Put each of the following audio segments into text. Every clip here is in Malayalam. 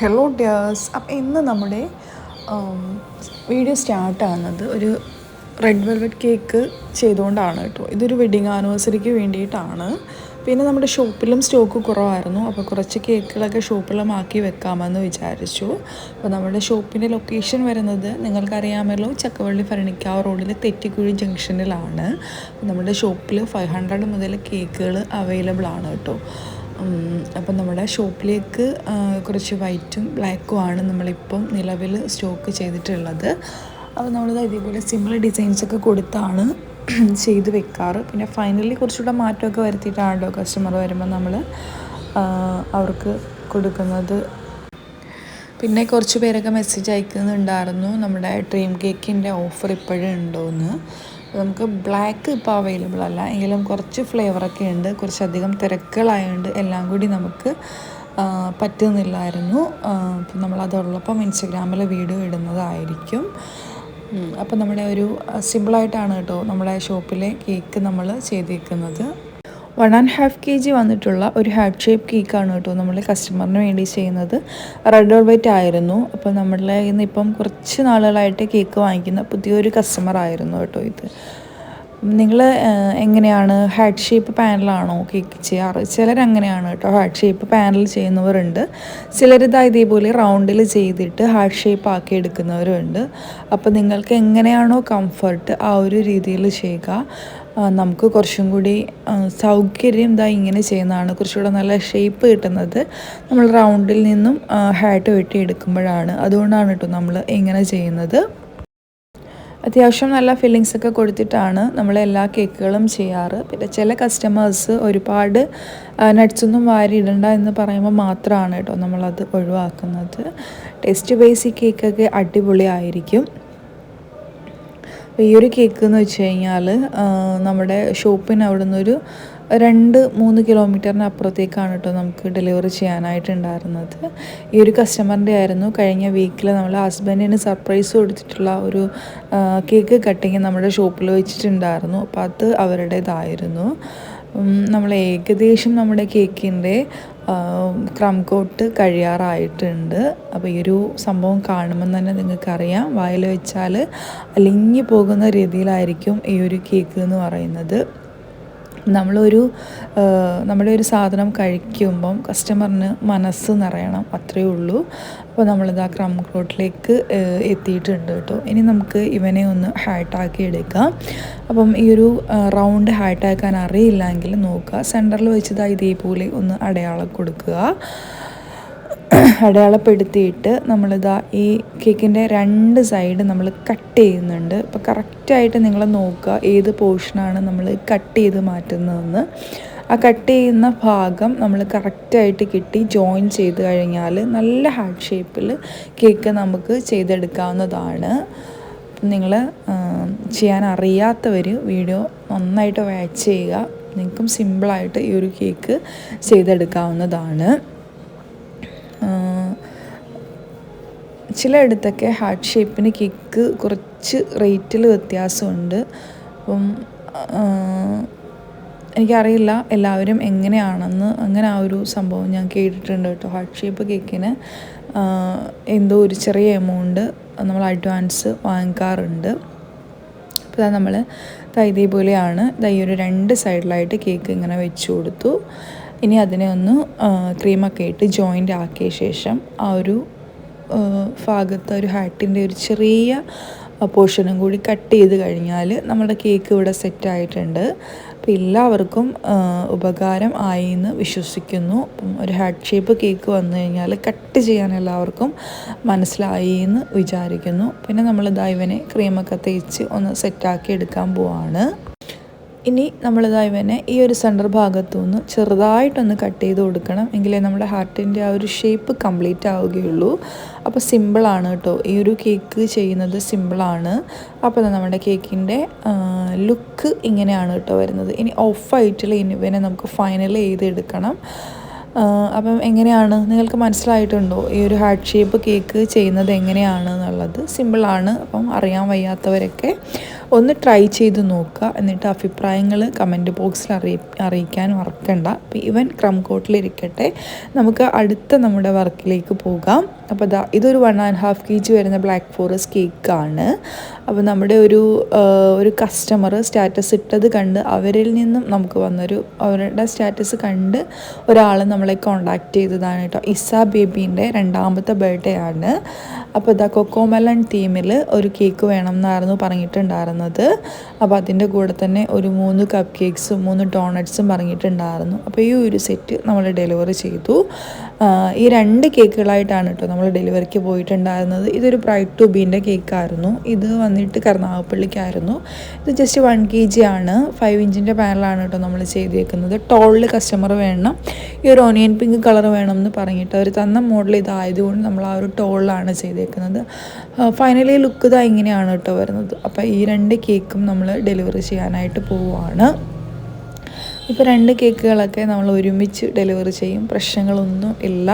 Hello dears. അപ്പോൾ ഇന്ന് നമ്മുടെ വീഡിയോ സ്റ്റാർട്ടാകുന്നത് ഒരു റെഡ് വെൽവെറ്റ് കേക്ക് ചെയ്തുകൊണ്ടാണ് കേട്ടോ. ഇതൊരു വെഡിങ് ആനിവേഴ്സറിക്ക് വേണ്ടിയിട്ടാണ്. പിന്നെ നമ്മുടെ ഷോപ്പിലും സ്റ്റോക്ക് കുറവായിരുന്നു, അപ്പോൾ കുറച്ച് കേക്കുകളൊക്കെ ഷോപ്പിലും ആക്കി വെക്കാമെന്ന് വിചാരിച്ചു. അപ്പോൾ നമ്മുടെ ഷോപ്പിൻ്റെ ലൊക്കേഷൻ വരുന്നത് നിങ്ങൾക്കറിയാമല്ലോ, ചക്കവള്ളി ഫരണിക്കാവ് റോഡിൽ തെറ്റിക്കുഴി ജംഗ്ഷനിലാണ്. നമ്മുടെ ഷോപ്പിൽ 500 മുതൽ കേക്കുകൾ അവൈലബിൾ ആണ് കേട്ടോ. അപ്പം നമ്മുടെ ഷോപ്പിലേക്ക് കുറച്ച് വൈറ്റും ബ്ലാക്കും ആണ് നമ്മളിപ്പം നിലവിൽ സ്റ്റോക്ക് ചെയ്തിട്ടുള്ളത്. അപ്പോൾ നമ്മളിത് ഇതേപോലെ സിമ്പിൾ ഡിസൈൻസൊക്കെ കൊടുത്താണ് ചെയ്ത് വെക്കാറ്. പിന്നെ ഫൈനലി കുറച്ചുകൂടെ മാറ്റമൊക്കെ വരുത്തിയിട്ടാണല്ലോ കസ്റ്റമർ വരുമ്പോൾ നമ്മൾ അവർക്ക് കൊടുക്കുന്നത്. പിന്നെ കുറച്ച് പേരൊക്കെ മെസ്സേജ് അയക്കുന്നുണ്ടായിരുന്നു നമ്മുടെ ഡ്രീം കേക്കിൻ്റെ ഓഫർ ഇപ്പോഴും ഉണ്ടോയെന്ന്. നമുക്ക് ബ്ലാക്ക് ഇപ്പോൾ അവൈലബിൾ അല്ല, എങ്കിലും കുറച്ച് ഫ്ലേവറൊക്കെ ഉണ്ട്. കുറച്ചധികം തിരക്കുകളായതുകൊണ്ട് എല്ലാം കൂടി നമുക്ക് പറ്റുന്നില്ലായിരുന്നു. അപ്പം നമ്മളതുള്ളപ്പം ഇൻസ്റ്റഗ്രാമിൽ വീഡിയോ ഇടുന്നതായിരിക്കും. അപ്പം നമ്മുടെ ഒരു സിമ്പിളായിട്ടാണ് കേട്ടോ നമ്മുടെ ഷോപ്പിലെ കേക്ക് നമ്മൾ ചെയ്തേക്കുന്നത്. 1.5 kg വന്നിട്ടുള്ള ഒരു ഹാർട്ട് ഷേപ്പ് കേക്കാണ് കേട്ടോ നമ്മൾ കസ്റ്റമറിന് വേണ്ടി ചെയ്യുന്നത്. റെഡ് വെൽവെറ്റ് ആയിരുന്നു. അപ്പോൾ നമ്മളുടെ ഇന്ന് ഇപ്പം കുറച്ച് നാളുകളായിട്ട് കേക്ക് വാങ്ങിക്കുന്ന പുതിയൊരു കസ്റ്റമർ ആയിരുന്നു കേട്ടോ ഇത്. നിങ്ങൾ എങ്ങനെയാണ് ഹാർട്ട് ഷേപ്പ് പാനലാണോ കേക്ക് ചെയ്യാറ്? ചിലരങ്ങനെയാണ് കേട്ടോ, ഹാർട്ട് ഷേപ്പ് പാനൽ ചെയ്യുന്നവരുണ്ട്. ചിലരിതാ ഇതേപോലെ റൗണ്ടിൽ ചെയ്തിട്ട് ഹാർട്ട് ഷേപ്പ് ആക്കി എടുക്കുന്നവരുണ്ട്. അപ്പോൾ നിങ്ങൾക്ക് എങ്ങനെയാണോ കംഫർട്ട് ആ ഒരു രീതിയിൽ ചെയ്യുക. നമുക്ക് കുറച്ചും കൂടി സൗകര്യം ഇങ്ങനെ ചെയ്യുന്നതാണ് കുറച്ചുകൂടെ നല്ല ഷേപ്പ് കിട്ടുന്നത്. നമ്മൾ റൗണ്ടിൽ നിന്നും ഹാർട്ട് വെട്ടിയെടുക്കുമ്പോഴാണ്. അതുകൊണ്ടാണ് കേട്ടോ നമ്മൾ ഇങ്ങനെ ചെയ്യുന്നത്. അത്യാവശ്യം നല്ല ഫില്ലിങ്സൊക്കെ കൊടുത്തിട്ടാണ് നമ്മൾ എല്ലാ കേക്കുകളും ചെയ്യാറ്. പിന്നെ ചില കസ്റ്റമേഴ്സ് ഒരുപാട് നട്ട്സൊന്നും വാരി ഇടണ്ട എന്ന് പറയുമ്പോൾ മാത്രമാണ് കേട്ടോ നമ്മളത് ഒഴിവാക്കുന്നത്. ടേസ്റ്റ് ബേസിക് കേക്കൊക്കെ അടിപൊളിയായിരിക്കും. അപ്പോൾ ഈ ഒരു കേക്ക് എന്ന് വെച്ച് കഴിഞ്ഞാൽ നമ്മുടെ ഷോപ്പിന് അവിടെ നിന്നൊരു 2-3 കിലോമീറ്ററിന് അപ്പുറത്തേക്കാണ് കേട്ടോ നമുക്ക് ഡെലിവറി ചെയ്യാനായിട്ടുണ്ടായിരുന്നത്. ഈ ഒരു കസ്റ്റമറിൻ്റെ ആയിരുന്നു. കഴിഞ്ഞ വീക്കിൽ നമ്മൾ ഹസ്ബൻഡിന് സർപ്രൈസ് കൊടുത്തിട്ടുള്ള ഒരു കേക്ക് കട്ടിങ് നമ്മുടെ ഷോപ്പിൽ വെച്ചിട്ടുണ്ടായിരുന്നു. അപ്പോൾ അത് അവരുടേതായിരുന്നു. നമ്മൾ ഏകദേശം നമ്മുടെ കേക്കിൻ്റെ ക്രം കോട്ട് കഴിയാറായിട്ടുണ്ട്. അപ്പോൾ ഈ ഒരു സംഭവം കാണുമ്പോൾ തന്നെ നിങ്ങൾക്കറിയാം, വായിൽ വെച്ചാൽ അലിഞ്ഞു പോകുന്ന രീതിയിലായിരിക്കും ഈ ഒരു കേക്ക് എന്ന് പറയുന്നത്. നമ്മുടെ ഒരു സാധനം കഴിക്കുമ്പം കസ്റ്റമറിന് മനസ്സ് നിറയണം, അത്രയേ ഉള്ളൂ. അപ്പോൾ നമ്മളിത് ആ ക്രം കോട്ടിലേക്ക് എത്തിയിട്ടുണ്ട് കേട്ടോ. ഇനി നമുക്ക് ഇവനെ ഒന്ന് ഹാർട്ടാക്കി എടുക്കാം. അപ്പം ഈ ഒരു റൗണ്ട് ഹാർട്ടാക്കാൻ അറിയില്ലെങ്കിൽ നോക്കുക, സെൻറ്ററിൽ വെച്ചത് ഇതേപോലെ ഒന്ന് അടയാളം കൊടുക്കുക. അടയാളപ്പെടുത്തിയിട്ട് നമ്മളിതാ ഈ കേക്കിൻ്റെ 2 സൈഡ് നമ്മൾ കട്ട് ചെയ്യുന്നുണ്ട്. അപ്പോൾ കറക്റ്റായിട്ട് നിങ്ങൾ നോക്കുക ഏത് പോർഷനാണ് നമ്മൾ കട്ട് ചെയ്ത് മാറ്റുന്നതെന്ന്. ആ കട്ട് ചെയ്യുന്ന ഭാഗം നമ്മൾ കറക്റ്റായിട്ട് കിട്ടി ജോയിൻ ചെയ്ത് കഴിഞ്ഞാൽ നല്ല ഹാർട്ട് ഷേപ്പിൽ കേക്ക് നമുക്ക് ചെയ്തെടുക്കാവുന്നതാണ്. നിങ്ങൾ ചെയ്യാൻ അറിയാത്തവർ വീഡിയോ നന്നായിട്ട് വാച്ച് ചെയ്യുക. നിങ്ങൾക്കും സിമ്പിളായിട്ട് ഈ ഒരു കേക്ക് ചെയ്തെടുക്കാവുന്നതാണ്. ചിലയിടത്തൊക്കെ ഹാർട്ട് ഷേപ്പിന് കേക്ക് കുറച്ച് റേറ്റിൽ വ്യത്യാസമുണ്ട്. അപ്പം എനിക്കറിയില്ല എല്ലാവരും എങ്ങനെയാണെന്ന്. അങ്ങനെ ആ ഒരു സംഭവം ഞാൻ കേട്ടിട്ടുണ്ട് കേട്ടോ. ഹാർട്ട് ഷേപ്പ് കേക്കിന് എന്തോ ഒരു ചെറിയ എമൗണ്ട് നമ്മൾ അഡ്വാൻസ് വാങ്ങിക്കാറുണ്ട്. അപ്പോൾ നമ്മൾ ഇതേപോലെയാണ് ഈ ഒരു 2 സൈഡിലായിട്ട് കേക്ക് ഇങ്ങനെ വെച്ച് കൊടുത്തു. ഇനി അതിനെ ഒന്ന് ക്രീമൊക്കെ ഇട്ട് ജോയിൻ്റ് ആക്കിയ ശേഷം ആ ഒരു ഭാഗത്ത് ഒരു ഹാർട്ടിൻ്റെ ഒരു ചെറിയ പോർഷനും കൂടി കട്ട് ചെയ്ത് കഴിഞ്ഞാൽ നമ്മുടെ കേക്ക് ഇവിടെ സെറ്റായിട്ടുണ്ട്. അപ്പോൾ എല്ലാവർക്കും ഉപകാരം ആയി എന്ന് വിശ്വസിക്കുന്നു. അപ്പം ഒരു ഹാർട്ട് ഷേപ്പ് കേക്ക് വന്നു കഴിഞ്ഞാൽ കട്ട് ചെയ്യാൻ എല്ലാവർക്കും മനസ്സിലായി എന്ന് വിചാരിക്കുന്നു. പിന്നെ നമ്മളിതാ ഇവനെ ക്രീമൊക്കെ തേച്ച് ഒന്ന് സെറ്റാക്കി എടുക്കാൻ പോവാണ്. ഇനി നമ്മളിതാ ഇവനെ ഈ ഒരു സെൻറ്റർ ഭാഗത്തു നിന്ന് ചെറുതായിട്ടൊന്ന് കട്ട് ചെയ്ത് കൊടുക്കണം, എങ്കിലേ നമ്മുടെ ഹാർട്ടിൻ്റെ ആ ഒരു ഷേപ്പ് കംപ്ലീറ്റ് ആവുകയുള്ളൂ. അപ്പോൾ സിമ്പിളാണ് കേട്ടോ, ഈ ഒരു കേക്ക് ചെയ്യുന്നത് സിമ്പിളാണ്. അപ്പോൾ നമ്മുടെ കേക്കിൻ്റെ ലുക്ക് ഇങ്ങനെയാണ് കേട്ടോ വരുന്നത്. ഇനി ഓഫ് വൈറ്റിൽ ഇവനെ നമുക്ക് ഫൈനൽ ചെയ്തെടുക്കണം. അപ്പം എങ്ങനെയാണ് നിങ്ങൾക്ക് മനസ്സിലായിട്ടുണ്ടോ ഈ ഒരു ഹാർട്ട് ഷേപ്പ് കേക്ക് ചെയ്യുന്നത് എങ്ങനെയാണ് എന്നുള്ളത്? സിമ്പിളാണ്. അപ്പം അറിയാൻ വയ്യാത്തവരൊക്കെ ഒന്ന് ട്രൈ ചെയ്ത് നോക്കുക. എന്നിട്ട് അഭിപ്രായങ്ങൾ കമൻറ്റ് ബോക്സിൽ അറിയിക്കാൻ മറക്കണ്ട. അപ്പോൾ ഈവൻ ക്രം കോട്ടിലിരിക്കട്ടെ, നമുക്ക് അടുത്ത നമ്മുടെ വർക്കിലേക്ക് പോകാം. അപ്പോൾ ഇതൊരു 1.5 kg വരുന്ന ബ്ലാക്ക് ഫോറസ്റ്റ് കേക്കാണ്. അപ്പോൾ നമ്മുടെ ഒരു കസ്റ്റമർ സ്റ്റാറ്റസ് ഇട്ടത് കണ്ട് അവരിൽ നിന്നും നമുക്ക് അവരുടെ സ്റ്റാറ്റസ് കണ്ട് ഒരാൾ നമ്മളെ കോണ്ടാക്ട് ചെയ്തതാണ് കേട്ടോ. ഇസ ബേബീൻ്റെ 2ാമത്തെ ബർത്ത്ഡേ ആണ്. അപ്പോൾ കൊക്കോമെലൺ തീമിൽ ഒരു കേക്ക് വേണം എന്നായിരുന്നു പറഞ്ഞിട്ടുണ്ടായിരുന്നത്. അപ്പോൾ അതിൻ്റെ കൂടെ തന്നെ ഒരു 3 കപ്പ് കേക്ക്സും 3 ഡോണറ്റ്സും പറഞ്ഞിട്ടുണ്ടായിരുന്നു. അപ്പോൾ ഈ ഒരു സെറ്റ് നമ്മൾ ഡെലിവറി ചെയ്തു. ഈ 2 കേക്കുകളായിട്ടാണ് കേട്ടോ നമ്മൾ ഡെലിവറിക്ക് പോയിട്ടുണ്ടായിരുന്നത്. ഇതൊരു ബ്രൈഡ് ടു ബീൻ്റെ കേക്കായിരുന്നു. ഇത് വന്നിട്ട് കരുനാഗപ്പള്ളിക്കായിരുന്നു. ഇത് ജസ്റ്റ് 1 kg ആണ്. 5 ഇഞ്ചിൻ്റെ പാനലാണ് കേട്ടോ നമ്മൾ ചെയ്തേക്കുന്നത്. ടോളിൽ കസ്റ്റമർ വേണം, ഈ ഒരു ഓണിയൻ പിങ്ക് കളർ വേണം എന്ന് പറഞ്ഞിട്ട് അവർ തന്ന മോഡൽ ഇതായതുകൊണ്ട് നമ്മൾ ആ ഒരു ടോളിലാണ് ചെയ്തേക്കുന്നത്. ഫൈനലി ലുക്ക് ഇതാ ഇങ്ങനെയാണ് കേട്ടോ വരുന്നത്. അപ്പോൾ ഈ 2 കേക്കും നമ്മൾ ഡെലിവറി ചെയ്യാനായിട്ട് പോവുകയാണ്. ഇപ്പോൾ 2 കേക്കുകളൊക്കെ നമ്മൾ ഒരുമിച്ച് ഡെലിവറി ചെയ്യും, പ്രശ്നങ്ങളൊന്നും ഇല്ല.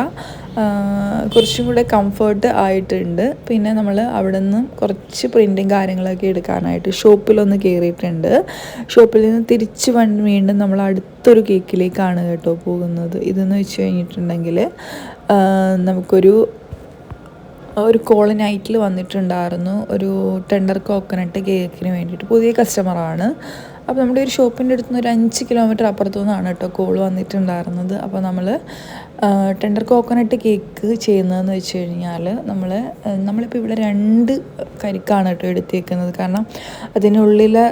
കുറച്ചും കൂടെ കംഫർട്ട് ആയിട്ടുണ്ട്. പിന്നെ നമ്മൾ അവിടെ നിന്ന് കുറച്ച് പ്രിൻറ്റും കാര്യങ്ങളൊക്കെ എടുക്കാനായിട്ട് ഷോപ്പിലൊന്ന് കയറിയിട്ടുണ്ട്. ഷോപ്പിൽ നിന്ന് തിരിച്ച് വീണ്ടും നമ്മൾ അടുത്തൊരു കേക്കിലേക്കാണ് കേട്ടോ പോകുന്നത്. ഇതെന്ന് വെച്ച് കഴിഞ്ഞിട്ടുണ്ടെങ്കിൽ നമുക്കൊരു കോൾ നൈറ്റിൽ വന്നിട്ടുണ്ടായിരുന്നു ഒരു ടെൻഡർ കോക്കനട്ട് കേക്കിന് വേണ്ടിയിട്ട്. പുതിയ കസ്റ്റമറാണ്. അപ്പോൾ നമ്മുടെ ഒരു ഷോപ്പിൻ്റെ അടുത്ത് നിന്ന് ഒരു 5 കിലോമീറ്റർ അപ്പുറത്തു നിന്നാണ് കേട്ടോ കോൾ വന്നിട്ടുണ്ടായിരുന്നത്. അപ്പോൾ ടെൻഡർ കോക്കനട്ട് കേക്ക് ചെയ്യുന്നതെന്ന് വെച്ച് കഴിഞ്ഞാൽ നമ്മളിപ്പോൾ ഇവിടെ 2 കരിക്കാണ് കേട്ടോ എടുത്തേക്കുന്നത്. കാരണം അതിനുള്ളിലെ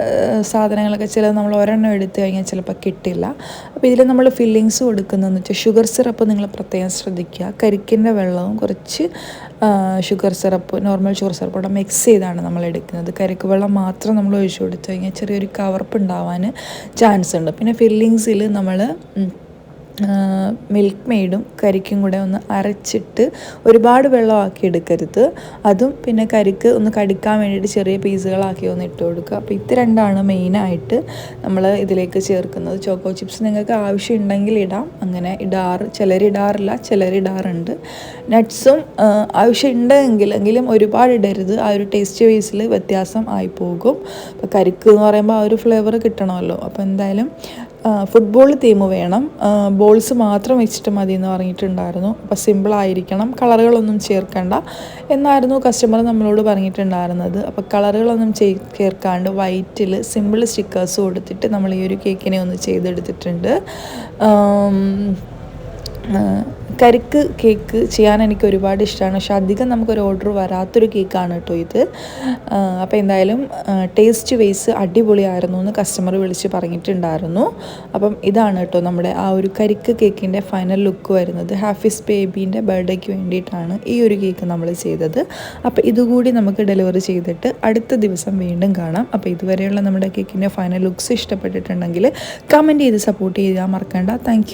സാധനങ്ങളൊക്കെ ചിലത് നമ്മൾ ഒരെണ്ണം എടുത്തു കഴിഞ്ഞാൽ ചിലപ്പോൾ കിട്ടില്ല. അപ്പോൾ ഇതിൽ നമ്മൾ ഫില്ലിങ്സ് കൊടുക്കുന്നതെന്ന് വെച്ചാൽ ഷുഗർ സിറപ്പ് നിങ്ങൾ പ്രത്യേകം ശ്രദ്ധിക്കുക. കരിക്കിൻ്റെ വെള്ളവും കുറച്ച് ഷുഗർ സിറപ്പ്, നോർമൽ ഷുഗർ സിറപ്പോടെ മിക്സ് ചെയ്താണ് നമ്മൾ എടുക്കുന്നത്. കരിക്ക് വെള്ളം മാത്രം നമ്മൾ ഒഴിച്ചു കൊടുത്തു കഴിഞ്ഞാൽ ചെറിയൊരു കവർപ്പ് ഉണ്ടാവാൻ ചാൻസ് ഉണ്ട്. പിന്നെ ഫില്ലിങ്സിൽ നമ്മൾ മിൽക്ക് മെയ്ഡും കരിക്കും കൂടെ ഒന്ന് അരച്ചിട്ട് ഒരുപാട് വെള്ളമാക്കി എടുക്കരുത്. അതും പിന്നെ കരിക്ക് ഒന്ന് കടിക്കാൻ വേണ്ടിയിട്ട് ചെറിയ പീസുകളാക്കി ഒന്ന് ഇട്ട് കൊടുക്കുക. അപ്പോൾ ഇത് 2ആണ് മെയിനായിട്ട് നമ്മൾ ഇതിലേക്ക് ചേർക്കുന്നത്. ചോക്കോ ചിപ്സ് നിങ്ങൾക്ക് ആവശ്യമുണ്ടെങ്കിൽ ഇടാം, അങ്ങനെ ചിലരിടാറില്ല, ചിലരിടാറുണ്ട്. നട്ട്സും ആവശ്യമുണ്ടെങ്കിലും ഒരുപാട് ഇടരുത്, ആ ഒരു ടേസ്റ്റ് വൈസിൽ വ്യത്യാസം ആയി പോകും. അപ്പോൾ കരിക്ക് എന്ന് പറയുമ്പോൾ ആ ഒരു ഫ്ലേവർ കിട്ടണമല്ലോ. അപ്പോൾ എന്തായാലും ഫുട്ബോൾ തീം വേണം, ബോൾസ് മാത്രം വെച്ചിട്ട് മതി എന്ന് പറഞ്ഞിട്ടുണ്ടായിരുന്നു. അപ്പോൾ സിമ്പിളായിരിക്കണം, കളറുകളൊന്നും ചേർക്കണ്ട എന്നായിരുന്നു കസ്റ്റമർ നമ്മളോട് പറഞ്ഞിട്ടുണ്ടായിരുന്നത്. അപ്പോൾ കളറുകളൊന്നും ചേർക്കാണ്ട് വൈറ്റിൽ സിമ്പിൾ സ്റ്റിക്കേഴ്സ് കൊടുത്തിട്ട് നമ്മൾ ഈ ഒരു കേക്കിനെ ഒന്ന് ചെയ്തെടുത്തിട്ടുണ്ട്. കരിക്ക് കേക്ക് ചെയ്യാൻ എനിക്ക് ഒരുപാട് ഇഷ്ടമാണ്, പക്ഷെ അധികം നമുക്കൊരു ഓർഡർ വരാത്തൊരു കേക്കാണ് കേട്ടോ ഇത്. അപ്പോൾ എന്തായാലും ടേസ്റ്റ് വൈസ് അടിപൊളിയായിരുന്നു എന്ന് കസ്റ്റമർ വിളിച്ച് പറഞ്ഞിട്ടുണ്ടായിരുന്നു. അപ്പം ഇതാണ് കേട്ടോ നമ്മുടെ ആ ഒരു കരിക്ക് കേക്കിൻ്റെ ഫൈനൽ ലുക്ക് വരുന്നത്. ഹാഫീസ് ബേബീൻ്റെ ബർത്ത്ഡേക്ക് വേണ്ടിയിട്ടാണ് ഈ ഒരു കേക്ക് നമ്മൾ ചെയ്തത്. അപ്പോൾ ഇതുകൂടി നമുക്ക് ഡെലിവറി ചെയ്തിട്ട് അടുത്ത ദിവസം വീണ്ടും കാണാം. അപ്പോൾ ഇതുവരെയുള്ള നമ്മുടെ കേക്കിൻ്റെ ഫൈനൽ ലുക്സ് ഇഷ്ടപ്പെട്ടിട്ടുണ്ടെങ്കിൽ കമൻറ്റ് ചെയ്ത് സപ്പോർട്ട് ചെയ്യാൻ മറക്കണ്ട. താങ്ക്